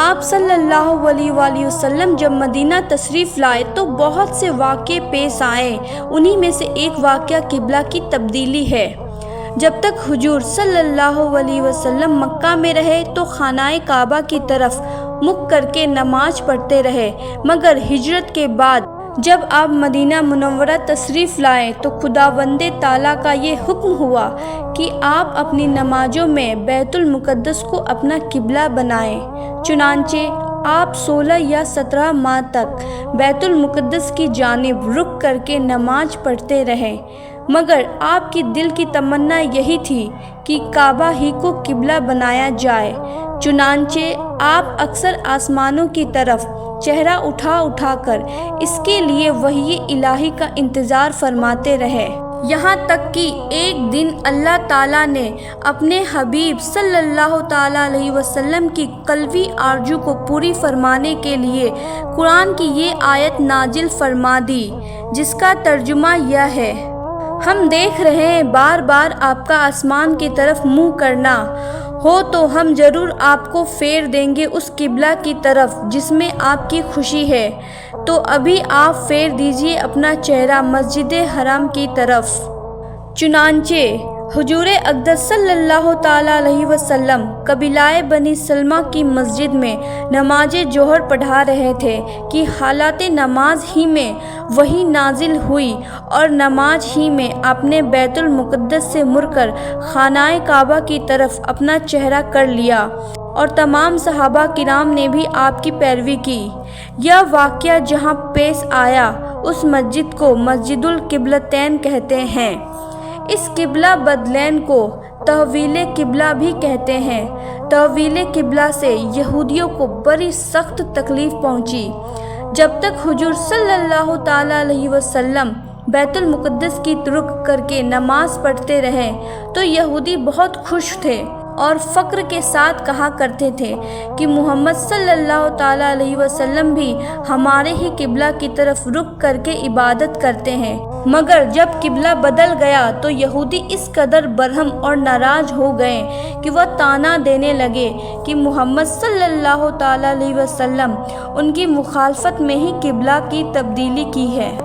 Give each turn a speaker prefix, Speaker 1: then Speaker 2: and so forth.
Speaker 1: آپ صلی اللہ علیہ وآلہ وسلم جب مدینہ تشریف لائے تو بہت سے واقعے پیش آئے۔ انہی میں سے ایک واقعہ قبلہ کی تبدیلی ہے۔ جب تک حضور صلی اللہ علیہ وسلم مکہ میں رہے تو خانہ کعبہ کی طرف مخ کر کے نماز پڑھتے رہے، مگر ہجرت کے بعد جب آپ مدینہ منورہ تشریف لائے تو خداوند تعالیٰ کا یہ حکم ہوا کہ آپ اپنی نمازوں میں بیت المقدس کو اپنا قبلہ بنائیں۔ چنانچہ آپ 16 یا 17 ماہ تک بیت المقدس کی جانب رخ کر کے نماز پڑھتے رہے، مگر آپ کی دل کی تمنا یہی تھی کہ کعبہ ہی کو قبلہ بنایا جائے۔ چنانچہ آپ اکثر آسمانوں کی طرف چہرہ اٹھا کر اس کے لیے وحی الہی کا انتظار فرماتے رہے، یہاں تک کہ ایک دن اللہ تعالیٰ نے اپنے حبیب صلی اللہ تعالیٰ علیہ وسلم کی قلبی آرزو کو پوری فرمانے کے لیے قرآن کی یہ آیت نازل فرما دی، جس کا ترجمہ یہ ہے: ہم دیکھ رہے ہیں بار بار آپ کا آسمان کی طرف منہ کرنا ہو تو ہم ضرور آپ کو پھیر دیں گے اس قبلہ کی طرف جس میں آپ کی خوشی ہے، تو ابھی آپ پھیر دیجئے اپنا چہرہ مسجد حرام کی طرف۔ چنانچہ حضور اقدس صلی اللہ تعالیٰ علیہ وسلم قبیلہ بنی سلمہ کی مسجد میں نماز ظہر پڑھا رہے تھے کہ حالات نماز ہی میں وحی نازل ہوئی اور نماز ہی میں آپ نے بیت المقدس سے مڑ کر خانہ کعبہ کی طرف اپنا چہرہ کر لیا، اور تمام صحابہ کرام نے بھی آپ کی پیروی کی۔ یہ واقعہ جہاں پیش آیا اس مسجد کو مسجد القبلتین کہتے ہیں۔ اس قبلہ بدلین کو تحویل قبلہ بھی کہتے ہیں۔ تحویل قبلہ سے یہودیوں کو بڑی سخت تکلیف پہنچی۔ جب تک حضور صلی اللہ تعالیٰ علیہ وسلم بیت المقدس کی رخ کر کے نماز پڑھتے رہے تو یہودی بہت خوش تھے اور فخر کے ساتھ کہا کرتے تھے کہ محمد صلی اللہ تعالیٰ علیہ وسلم بھی ہمارے ہی قبلہ کی طرف رخ کر کے عبادت کرتے ہیں۔ مگر جب قبلہ بدل گیا تو یہودی اس قدر برہم اور ناراض ہو گئے کہ وہ طعنہ دینے لگے کہ محمد صلی اللہ تعالیٰ علیہ وسلم ان کی مخالفت میں ہی قبلہ کی تبدیلی کی ہے۔